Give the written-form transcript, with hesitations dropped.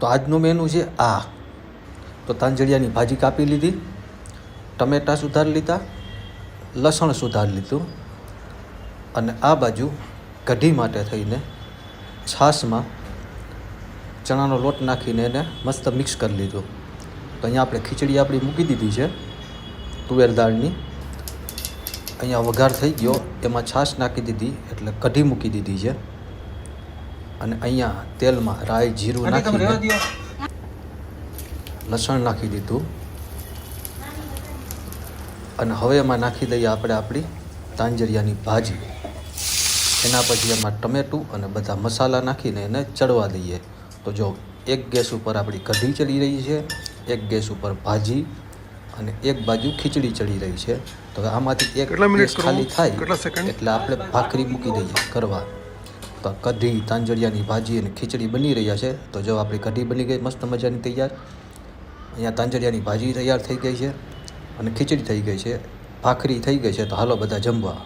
તો આજનું મેનુ છે આ. તો તાંજળિયાની ભાજી કાપી લીધી, ટમેટાં સુધારી લીધા, લસણ સુધારી લીધું, અને આ બાજુ કઢી માટે થઈને છાશમાં ચણાનો લોટ નાખીને એને મસ્ત મિક્સ કરી લીધું. તો અહીંયા આપણે ખીચડી આપણી મૂકી દીધી છે તુવેર દાળની. અહીંયા વઘાર થઈ ગયો, એમાં છાશ નાખી દીધી એટલે કઢી મૂકી દીધી છે. અને અહીંયા તેલમાં રાઈ જીરું નાખીને લસણ નાખી દીધું. અને હવે એમાં નાખી દઈએ આપણે આપણી તાંજરિયાની ભાજી. એના પછી એમાં ટમેટું અને બધા મસાલા નાખીને એને ચડવા દઈએ. તો જો એક ગેસ ઉપર આપણી કઢી ચડી રહી છે, એક ગેસ ઉપર ભાજી, અને એક બાજુ ખીચડી ચડી રહી છે. તો આમાંથી એક ગેસ ખાલી થાય એટલે આપણે ભાખરી મૂકી દઈએ કરવા. તો કઢી, તાંજરિયાની ભાજી અને ખીચડી બની રહ્યા છે. તો જો આપણી કઢી બની ગઈ મસ્ત મજાની તૈયાર. અહીંયા તાંજરિયાની ભાજી તૈયાર થઈ ગઈ છે અને ખીચડી થઈ ગઈ છે, ભાખરી થઈ ગઈ છે. તો હાલો બધા જમવા.